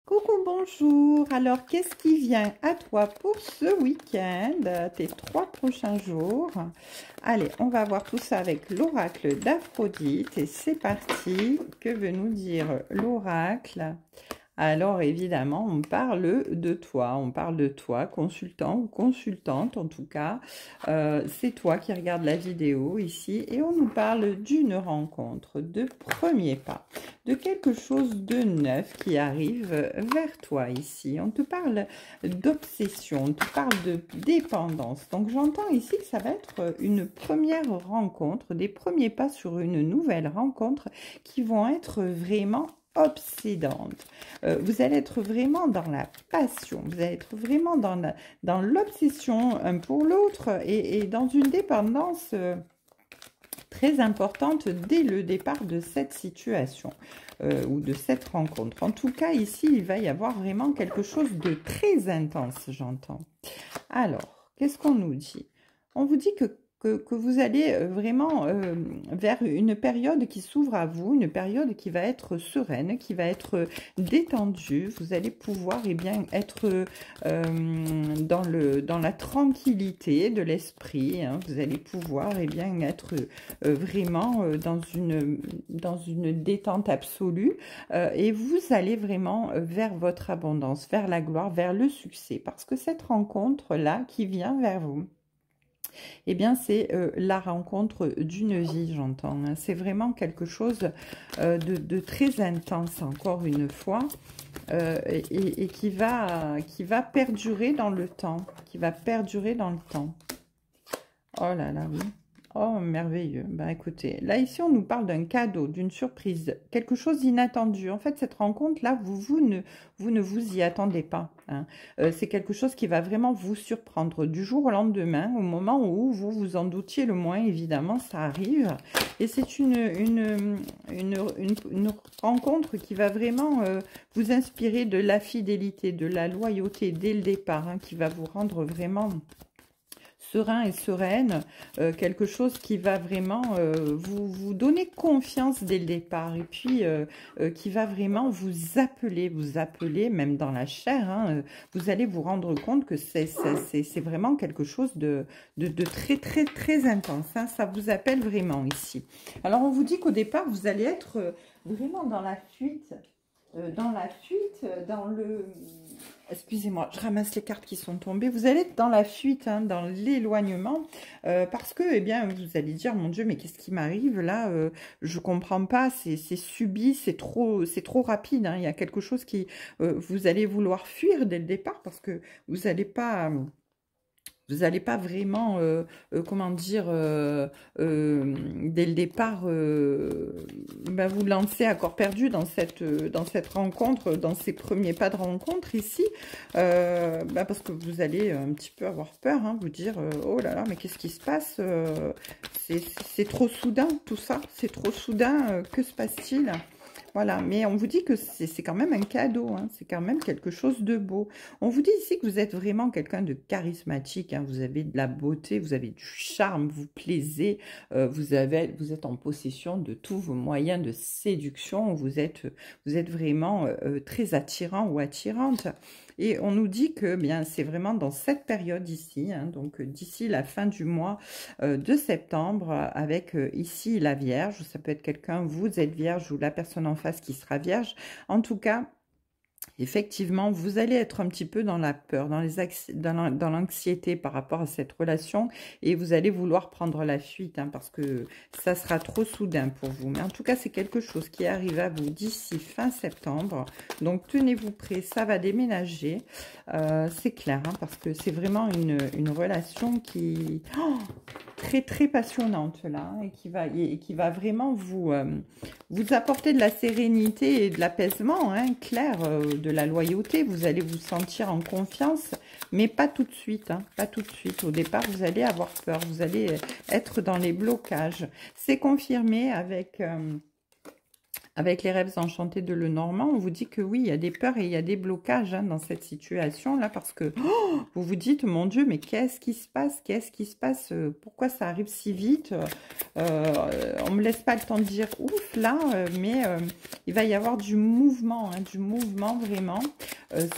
Coucou, bonjour. Alors, qu'est-ce qui vient à toi pour ce week-end, tes 3 prochains jours? Allez, on va voir tout ça avec l'oracle d'Aphrodite. Et c'est parti. Que veut nous dire l'oracle? Alors, évidemment, on parle de toi, consultant ou consultante en tout cas. C'est toi qui regarde la vidéo ici et on nous parle d'une rencontre, de premier pas, de quelque chose de neuf qui arrive vers toi ici. On te parle d'obsession, on te parle de dépendance. Donc, j'entends ici que ça va être une première rencontre, des premiers pas sur une nouvelle rencontre qui vont être vraiment obsédante. Vous allez être vraiment dans la passion, vous allez être vraiment dans l'obsession un pour l'autre et dans une dépendance très importante dès le départ de cette situation ou de cette rencontre. En tout cas, ici, il va y avoir vraiment quelque chose de très intense, j'entends. Alors, qu'est-ce qu'on nous dit? On vous dit que vous allez vraiment vers une période qui s'ouvre à vous, une période qui va être sereine, qui va être détendue. Vous allez pouvoir être dans la tranquillité de l'esprit. Hein. Vous allez pouvoir être vraiment dans une détente absolue et vous allez vraiment vers votre abondance, vers la gloire, vers le succès. Parce que cette rencontre-là qui vient vers vous, eh bien, c'est la rencontre d'une vie, j'entends. Hein. C'est vraiment quelque chose de très intense, encore une fois, et qui va perdurer dans le temps, Oh là là, oui. Oh, merveilleux. Ben, écoutez, là, ici, on nous parle d'un cadeau, d'une surprise, quelque chose d'inattendu. En fait, cette rencontre-là, vous ne vous y attendez pas. Hein. C'est quelque chose qui va vraiment vous surprendre du jour au lendemain, au moment où vous vous en doutiez le moins, évidemment, ça arrive. Et c'est une rencontre qui va vraiment vous inspirer de la fidélité, de la loyauté dès le départ, hein, qui va vous rendre vraiment serein et sereine, quelque chose qui va vraiment vous donner confiance dès le départ et puis qui va vraiment vous appeler même dans la chair. Hein, vous allez vous rendre compte que c'est vraiment quelque chose de très très très intense. Hein, ça vous appelle vraiment ici. Alors on vous dit qu'au départ vous allez être vraiment dans la fuite. Excusez-moi, je ramasse les cartes qui sont tombées. Vous allez être dans la fuite, hein, dans l'éloignement, parce que, eh bien, vous allez dire, mon Dieu, mais qu'est-ce qui m'arrive là? Je comprends pas, c'est subi, c'est trop rapide. Hein, il y a quelque chose qui, vous allez vouloir fuir dès le départ parce que vous n'allez pas... Vous n'allez pas vraiment, comment dire, dès le départ, vous lancer à corps perdu dans cette rencontre, dans ces premiers pas de rencontre ici, parce que vous allez un petit peu avoir peur, hein, vous dire, oh là là, mais qu'est-ce qui se passe? C'est trop soudain tout ça, c'est trop soudain, que se passe-t-il? Voilà, mais on vous dit que c'est quand même un cadeau, hein, c'est quand même quelque chose de beau. On vous dit ici que vous êtes vraiment quelqu'un de charismatique, hein, vous avez de la beauté, vous avez du charme, vous plaisez, vous êtes en possession de tous vos moyens de séduction, vous êtes vraiment très attirant ou attirante. Et on nous dit que bien c'est vraiment dans cette période ici, hein, donc d'ici la fin du mois de septembre, avec ici la Vierge, ça peut être quelqu'un, vous êtes Vierge ou la personne en face qui sera Vierge. En tout cas, effectivement, vous allez être un petit peu dans la peur, dans l'anxiété par rapport à cette relation et vous allez vouloir prendre la fuite hein, parce que ça sera trop soudain pour vous. Mais en tout cas, c'est quelque chose qui arrive à vous d'ici fin septembre. Donc, tenez-vous prêts, ça va déménager. C'est clair, hein, parce que c'est vraiment une relation qui... très très passionnante là hein, et qui va vraiment vous apporter de la sérénité et de l'apaisement, hein, clair, de la loyauté. Vous allez vous sentir en confiance, mais pas tout de suite, hein, pas tout de suite. Au départ, vous allez avoir peur, vous allez être dans les blocages. C'est confirmé avec Avec les rêves enchantés de Lenormand, on vous dit que oui, il y a des peurs et il y a des blocages hein, dans cette situation-là, parce que vous vous dites, mon Dieu, mais qu'est-ce qui se passe? Qu'est-ce qui se passe? Pourquoi ça arrive si vite? On ne me laisse pas le temps de dire ouf, là, mais il va y avoir du mouvement vraiment.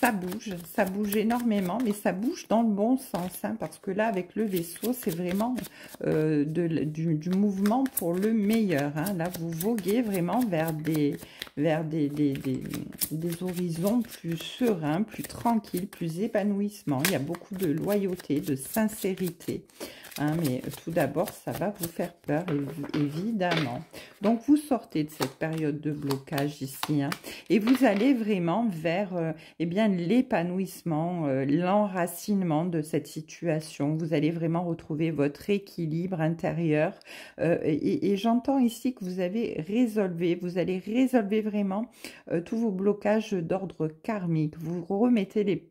Ça bouge énormément, mais ça bouge dans le bon sens, hein, parce que là, avec le vaisseau, c'est vraiment du mouvement pour le meilleur. Hein. Là, vous voguez vraiment vers des horizons plus sereins, plus tranquilles, plus épanouissements. Il y a beaucoup de loyauté, de sincérité. Hein, mais tout d'abord, ça va vous faire peur, évidemment. Donc, vous sortez de cette période de blocage ici, hein, et vous allez vraiment vers eh bien, l'épanouissement, l'enracinement de cette situation. Vous allez vraiment retrouver votre équilibre intérieur. Et j'entends ici que vous allez résolver vraiment tous vos blocages d'ordre karmique. Vous remettez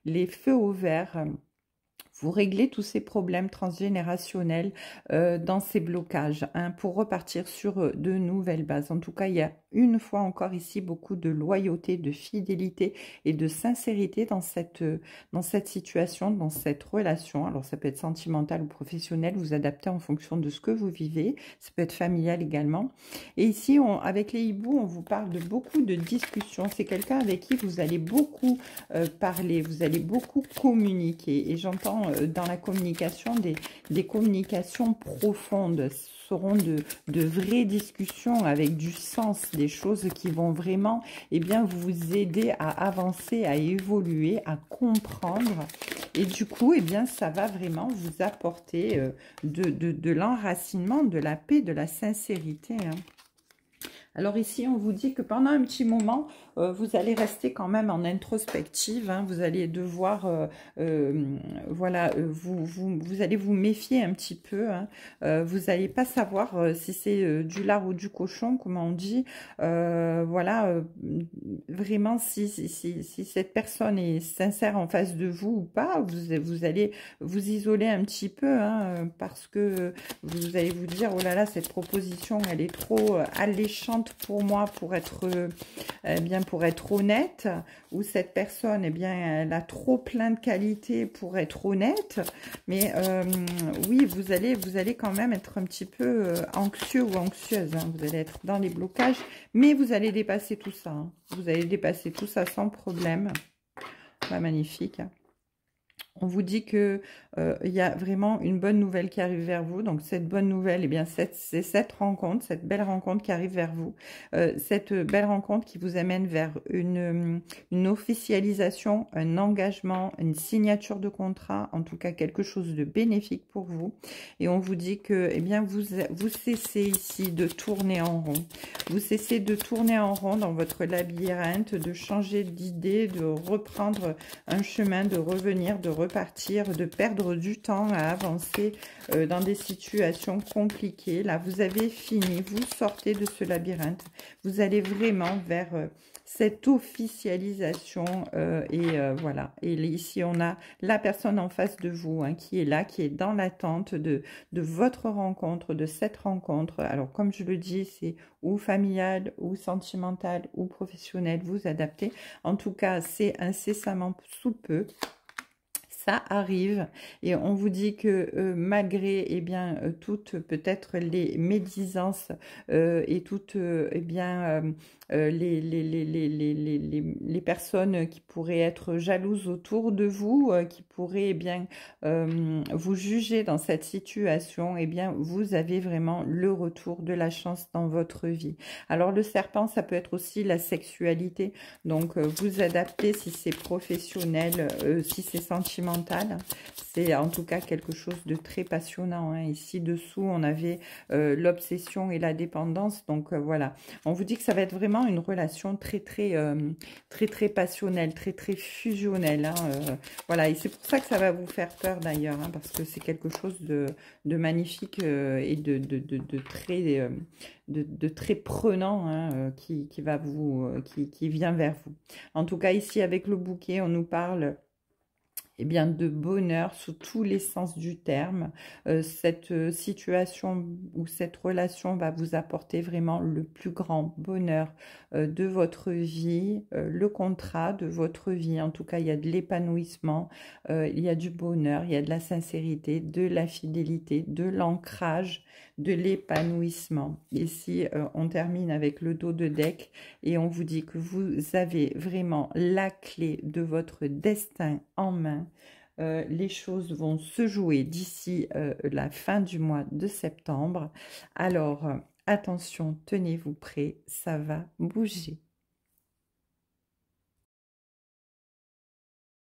les feux au vert. Vous réglez tous ces problèmes transgénérationnels dans ces blocages hein, pour repartir sur de nouvelles bases. En tout cas, il y a une fois encore ici beaucoup de loyauté, de fidélité et de sincérité dans cette situation, dans cette relation. Alors, ça peut être sentimental ou professionnel, vous adaptez en fonction de ce que vous vivez. Ça peut être familial également. Et ici, avec les hiboux, on vous parle de beaucoup de discussions. C'est quelqu'un avec qui vous allez beaucoup parler, vous allez beaucoup communiquer. Et j'entends dans la communication des communications profondes. Ce seront de vraies discussions avec du sens, des choses qui vont vraiment bien, vous aider à avancer, à évoluer, à comprendre. Et du coup, bien, ça va vraiment vous apporter de l'enracinement, de la paix, de la sincérité. Hein. Alors ici, on vous dit que pendant un petit moment, vous allez rester quand même en introspective. Hein, vous allez devoir, voilà, vous allez vous méfier un petit peu. Hein, vous n'allez pas savoir si c'est du lard ou du cochon, comme on dit. Voilà, vraiment, si cette personne est sincère en face de vous ou pas, vous allez vous isoler un petit peu, hein, parce que vous allez vous dire, oh là là, cette proposition, elle est trop alléchante pour moi pour être bien pour être honnête, ou cette personne elle a trop plein de qualités pour être honnête, mais oui, vous allez quand même être un petit peu anxieux ou anxieuse, hein. Vous allez être dans les blocages, mais vous allez dépasser tout ça, hein. Vous allez dépasser tout ça sans problème. Ouais, magnifique. On vous dit que il y a vraiment une bonne nouvelle qui arrive vers vous. Donc, cette bonne nouvelle, c'est cette rencontre, cette belle rencontre qui arrive vers vous. Cette belle rencontre qui vous amène vers une officialisation, un engagement, une signature de contrat, en tout cas quelque chose de bénéfique pour vous. Et on vous dit que vous cessez ici de tourner en rond. Vous cessez de tourner en rond dans votre labyrinthe, de changer d'idée, de reprendre un chemin, de revenir, de repartir, de perdre du temps à avancer dans des situations compliquées. Là, vous avez fini, vous sortez de ce labyrinthe. Vous allez vraiment vers cette officialisation voilà. Et ici, on a la personne en face de vous hein, qui est là, qui est dans l'attente de votre rencontre, de cette rencontre. Alors, comme je le dis, c'est ou familial, ou sentimental, ou professionnel, vous adaptez. En tout cas, c'est incessamment sous peu. Ça arrive et on vous dit que malgré toutes peut-être les médisances et toutes les personnes qui pourraient être jalouses autour de vous, qui pourraient vous juger dans cette situation, vous avez vraiment le retour de la chance dans votre vie. Alors le serpent, ça peut être aussi la sexualité, donc vous adaptez si c'est professionnel, si c'est sentimental. C'est en tout cas quelque chose de très passionnant. Hein. Ici dessous, on avait l'obsession et la dépendance. Donc voilà, on vous dit que ça va être vraiment une relation très passionnelle, très fusionnelle. Hein. Voilà, et c'est pour ça que ça va vous faire peur d'ailleurs, hein, parce que c'est quelque chose de magnifique et de très prenant hein, qui vient vers vous. En tout cas, ici avec le bouquet, on nous parle eh bien, de bonheur sous tous les sens du terme. Cette situation ou cette relation va vous apporter vraiment le plus grand bonheur de votre vie, le contrat de votre vie. En tout cas, il y a de l'épanouissement, il y a du bonheur, il y a de la sincérité, de la fidélité, de l'ancrage, de l'épanouissement. Ici, on termine avec le dos de deck et on vous dit que vous avez vraiment la clé de votre destin en main. Les choses vont se jouer d'ici la fin du mois de septembre. Alors, attention, tenez-vous prêts, ça va bouger.